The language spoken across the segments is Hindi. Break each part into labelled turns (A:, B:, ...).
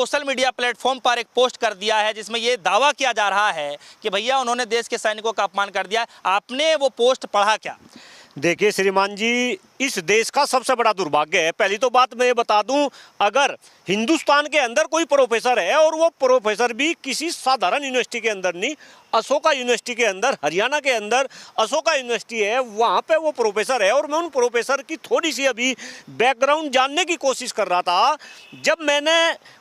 A: सोशल मीडिया प्लेटफॉर्म पर एक पोस्ट कर दिया है जिसमें ये दावा किया जा रहा है कि भैया उन्होंने देश के सैनिकों का अपमान कर दिया। आपने वो पोस्ट पढ़ा क्या?
B: देखिए श्रीमान जी, इस देश का सबसे बड़ा दुर्भाग्य है। पहली तो बात मैं ये बता दूं, अगर हिंदुस्तान के अंदर कोई प्रोफेसर है और वो प्रोफेसर भी किसी साधारण यूनिवर्सिटी के अंदर नहीं, अशोका यूनिवर्सिटी के अंदर, हरियाणा के अंदर अशोका यूनिवर्सिटी है, वहाँ पे वो प्रोफेसर है। और मैं उन प्रोफेसर की थोड़ी सी अभी बैकग्राउंड जानने की कोशिश कर रहा था। जब मैंने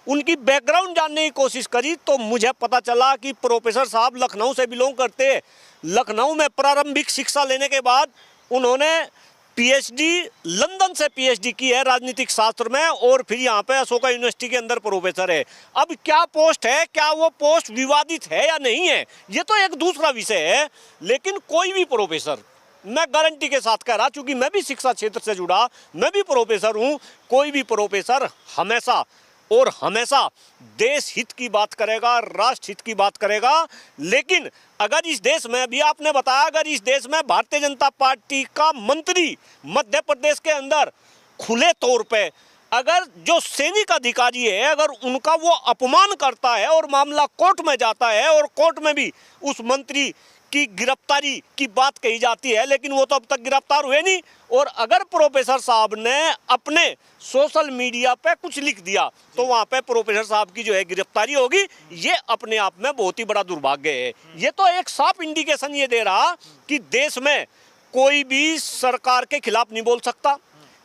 B: उनकी बैकग्राउंड जानने की कोशिश करी तो मुझे पता चला कि प्रोफेसर साहब लखनऊ से बिलोंग करते हैं। लखनऊ में प्रारंभिक शिक्षा लेने के बाद उन्होंने पीएचडी, लंदन से पीएचडी की है राजनीतिक शास्त्र में, और फिर यहाँ पे अशोका यूनिवर्सिटी के अंदर प्रोफेसर है। अब क्या पोस्ट है, क्या वो पोस्ट विवादित है या नहीं है, ये तो एक दूसरा विषय है। लेकिन कोई भी प्रोफेसर, मैं गारंटी के साथ कह रहा, चूंकि मैं भी शिक्षा क्षेत्र से जुड़ा, मैं भी प्रोफेसर हूँ, कोई भी प्रोफेसर हमेशा और हमेशा देश हित की बात करेगा, राष्ट्र हित की बात करेगा। लेकिन अगर इस देश में, भी आपने बताया, अगर इस देश में भारतीय जनता पार्टी का मंत्री मध्य प्रदेश के अंदर खुले तौर पे अगर जो सैनिक अधिकारी है, अगर उनका वो अपमान करता है और मामला कोर्ट में जाता है और कोर्ट में भी उस मंत्री की गिरफ्तारी की बात कही जाती है, लेकिन वो तो अब तक गिरफ्तार हुए नहीं। और अगर प्रोफेसर साहब ने अपने सोशल मीडिया पे कुछ लिख दिया तो वहाँ पे प्रोफेसर साहब की जो है गिरफ्तारी होगी। ये अपने आप में बहुत ही बड़ा दुर्भाग्य है। ये तो एक साफ इंडिकेशन ये दे रहा कि देश में कोई भी सरकार के खिलाफ नहीं बोल सकता।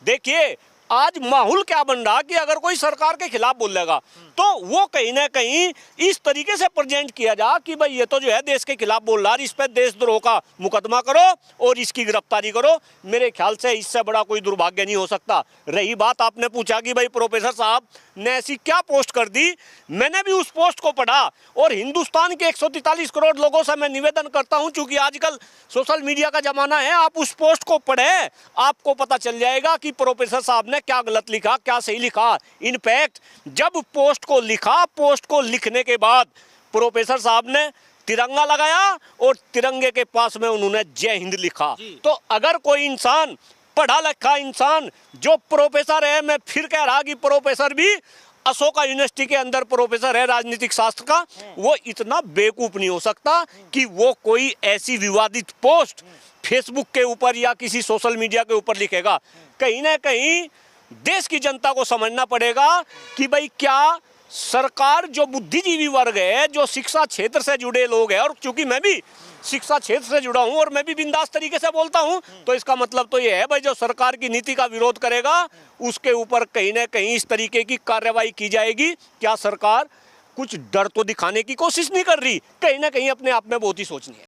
B: देखिए आज माहौल क्या बन रहा कि अगर कोई सरकार के खिलाफ बोलेगा तो वो कहीं ना कहीं इस तरीके से प्रेजेंट किया जा कि भाई ये तो जो है देश के खिलाफ बोल रहा है, इस पर देशद्रोह का मुकदमा करो और इसकी गिरफ्तारी करो। मेरे ख्याल से इससे बड़ा कोई दुर्भाग्य नहीं हो सकता। रही बात, आपने पूछा कि भाई प्रोफेसर साहब ने ऐसी क्या पोस्ट कर दी, मैंने भी उस पोस्ट को पढ़ा और हिंदुस्तान के 143 करोड़ लोगों से मैं निवेदन करता हूं, चूंकि आजकल सोशल मीडिया का जमाना है, आप उस पोस्ट को पढ़ें, आपको पता चल जाएगा कि प्रोफेसर साहब ने क्या गलत लिखा, क्या सही लिखा। इनफैक्ट जब पोस्ट को लिखा, पोस्ट को लिखने के बाद प्रोफेसर साहब ने तिरंगा लगाया और तिरंगे के पास में उन्होंने जय हिंद लिखा। तो अगर कोई इंसान, पढ़ा लिखा इंसान जो प्रोफेसर है, मैं फिर कह रहा कि प्रोफेसर भी अशोका यूनिवर्सिटी के अंदर प्रोफेसर है राजनीतिक शास्त्र का, वो इतना बेवकूफ नहीं हो सकता कि वो कोई ऐसी विवादित पोस्ट फेसबुक के ऊपर या किसी सोशल मीडिया के ऊपर लिखेगा। कहीं ना कहीं देश की जनता को समझना पड़ेगा कि भाई क्या सरकार, जो बुद्धिजीवी वर्ग है, जो शिक्षा क्षेत्र से जुड़े लोग हैं, और चूंकि मैं भी शिक्षा क्षेत्र से जुड़ा हूं और मैं भी बिंदास तरीके से बोलता हूं, तो इसका मतलब तो ये है भाई जो सरकार की नीति का विरोध करेगा उसके ऊपर कहीं ना कहीं इस तरीके की कार्रवाई की जाएगी। क्या सरकार कुछ डर तो दिखाने की कोशिश नहीं कर रही? कहीं ना कहीं अपने आप में बहुत ही सोचनी है।